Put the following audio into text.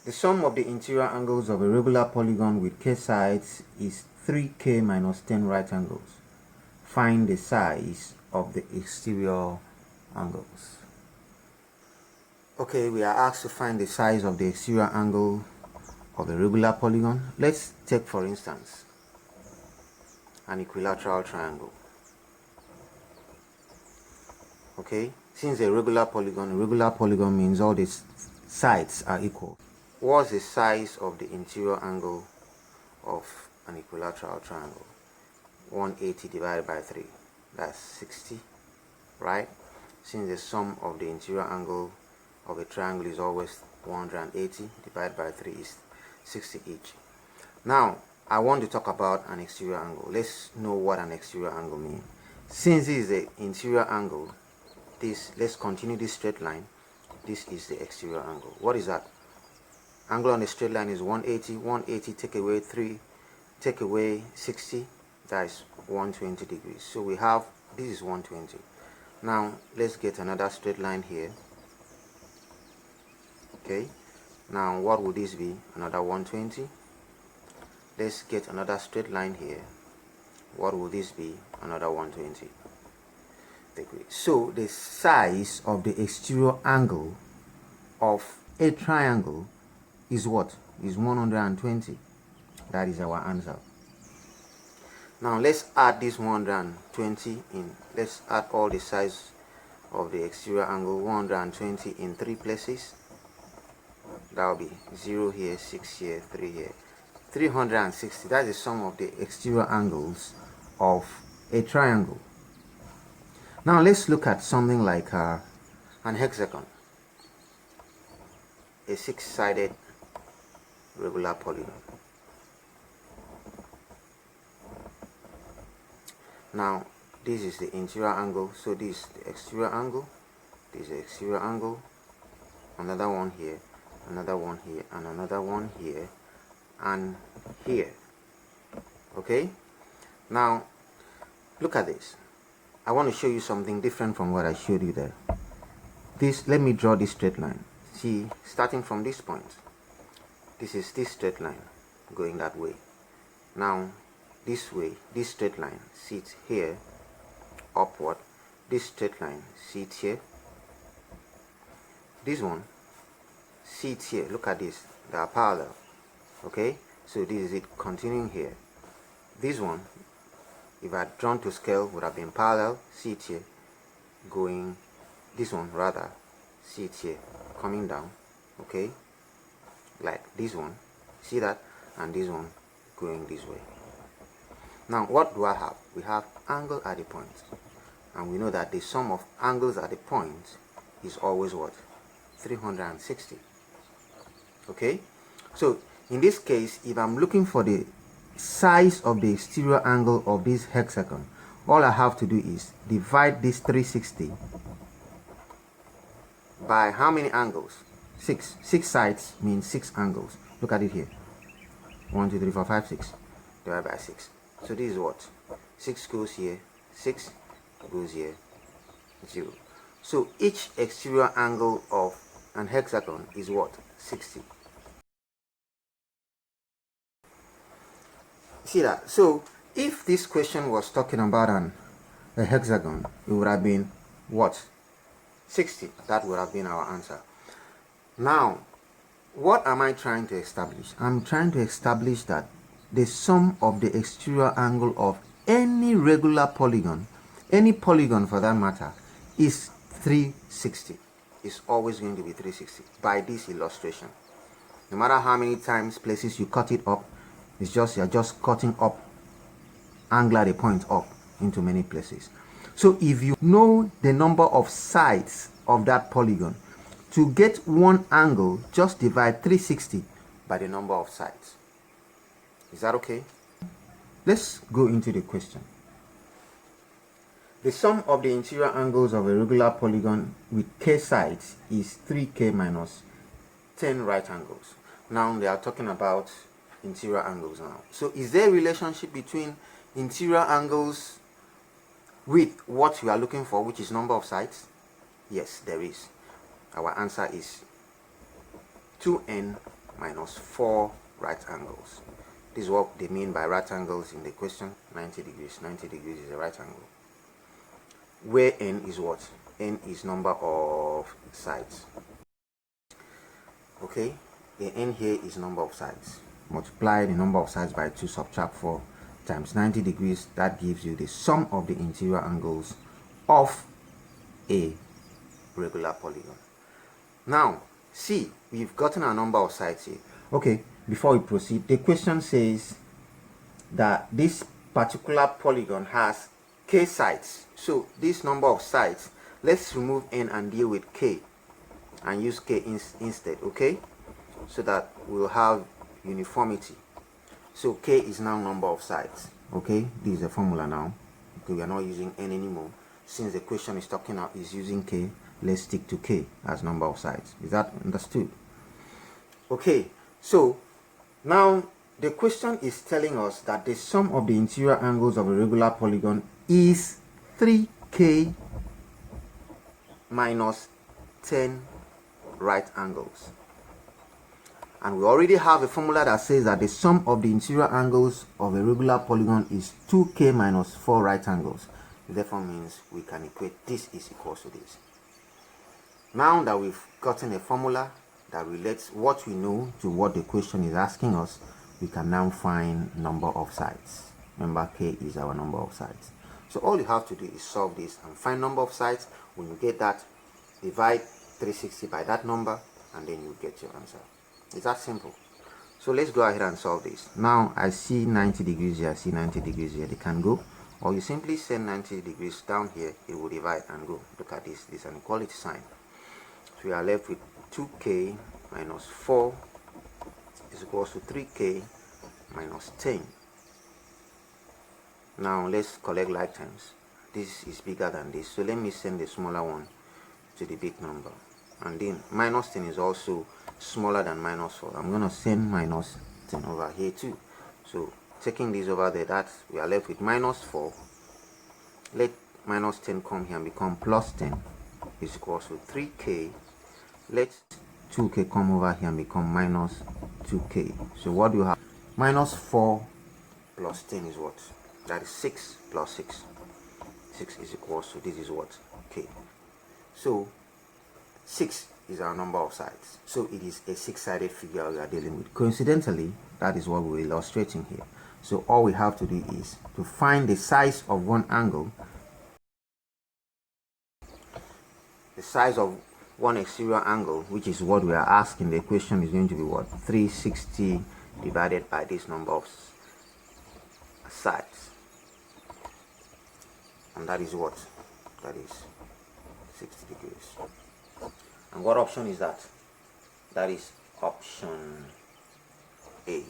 The sum of the interior angles of a regular polygon with k sides is 3k minus 10 right angles. Find the size of the exterior angles. Okay, we are asked to find the size of the exterior angle of a regular polygon. Let's take, for instance, an equilateral triangle. Okay, since a regular polygon means all the sides are equal. What's the size of the interior angle of an equilateral triangle? 180 divided by 3, that's 60, right? Since the sum of the interior angle of a triangle is always 180, divided by 3 is 60 each. Now, I want to talk about an exterior angle. Let's know what an exterior angle means. Since this is the interior angle, let's continue this straight line. This is the exterior angle. What is that? Angle on the straight line is 180. 180 take away 3, take away 60, that is 120 degrees. So we have, this is 120. Now let's get another straight line here. Okay, now what would this be? Another 120. Let's get another straight line here. What would this be? Another 120 degrees. So the size of the exterior angle of a triangle is what? Is 120. That is our answer. Now let's add this 120 in. Let's add all the size of the exterior angle. 120 in 3 places. That will be 0 here, 6 here, 3 here. 360. That's the sum of the exterior angles of a triangle. Now let's look at something like an hexagon, a 6-sided regular polygon. Now this is the interior angle, so this is the exterior angle, this is the exterior angle, another one here, another one here, and another one here, and here. Okay, now look at this. I want to show you something different from what I showed you there. Let me draw this straight line. See, starting from this point, this is this straight line going that way. Now this way, this straight line sits here upward. This straight line sits here. This one sits here. Look at this, they are parallel. Okay, so this is it continuing here. This one, if I had drawn to scale, would have been parallel, sits here, going, this one rather sits here, coming down. Okay, like this one, see that, and this one going this way. Now what do I have? We have angle at the point, and we know that the sum of angles at the point is always what? 360. Okay, so in this case, if I'm looking for the size of the exterior angle of this hexagon, all I have to do is divide this 360 by how many angles? 6. 6 sides means 6 angles. Look at it here. 1, 2, 3, 4, 5, 6 divided by 6. So this is what? 6 goes here, 6 goes here, 0. So each exterior angle of an hexagon is what? 60. See that? So if this question was talking about a hexagon, it would have been what? 60. That would have been our answer. Now, what am I trying to establish? I'm trying to establish that the sum of the exterior angle of any regular polygon, any polygon for that matter, is 360. It's always going to be 360 by this illustration. No matter how many places you cut it up, it's just, you're just cutting up angle at a point up into many places. So if you know the number of sides of that polygon, to get one angle, just divide 360 by the number of sides. Is that okay? Let's go into the question. The sum of the interior angles of a regular polygon with k sides is 3k minus 10 right angles. Now they are talking about interior angles now. So is there a relationship between interior angles with what you are looking for, which is number of sides? Yes, there is. Our answer is 2n minus 4 right angles. This is what they mean by right angles in the question. 90 degrees. 90 degrees is a right angle. Where n is what? N is number of sides. Okay, the n here is number of sides. Multiply the number of sides by 2, subtract 4 times 90 degrees. That gives you the sum of the interior angles of a regular polygon. Now, see, we've gotten a number of sides here. Okay, before we proceed, the question says that this particular polygon has k sides. So this number of sides, let's remove n and deal with k and use k instead, okay, so that we'll have uniformity. So k is now number of sides. Okay, this is the formula now. Okay, we are not using n anymore. Since the question is using k, let's stick to k as number of sides. Is that understood? Okay, so now the question is telling us that the sum of the interior angles of a regular polygon is 3k minus 10 right angles. And we already have a formula that says that the sum of the interior angles of a regular polygon is 2k minus 4 right angles. It therefore means we can equate this is equals to this. Now that we've gotten a formula that relates what we know to what the question is asking us, we can now find number of sides. Remember, k is our number of sides. So all you have to do is solve this and find number of sides. When you get that, divide 360 by that number, and then you get your answer. It's that simple. So let's go ahead and solve this. Now I see 90 degrees here, I see 90 degrees here. They can go, or you simply send 90 degrees down here, it will divide and go. Look at this, this is an equality sign. So we are left with 2k minus 4 is equals to 3k minus 10. Now let's collect like terms. This is bigger than this, so let me send the smaller one to the big number, and then minus 10 is also smaller than minus 4. I'm going to send minus 10 over here too. So taking this over there, that we are left with minus 4. Let minus 10 come here and become plus 10 is equals to 3k. Let 2k come over here and become minus 2k. So what do you have? Minus 4 plus 10 is what? That is 6 plus 6. 6 is equals to, this is what? K. So 6 is our number of sides. So it is a 6-sided figure we are dealing with. Coincidentally, that is what we're illustrating here. So all we have to do is to find the size of one angle. The size of one exterior angle, which is what we are asking. The equation is going to be what? 360 divided by this number of sides. And that is what? That is 60 degrees. And what option is that? That is option A.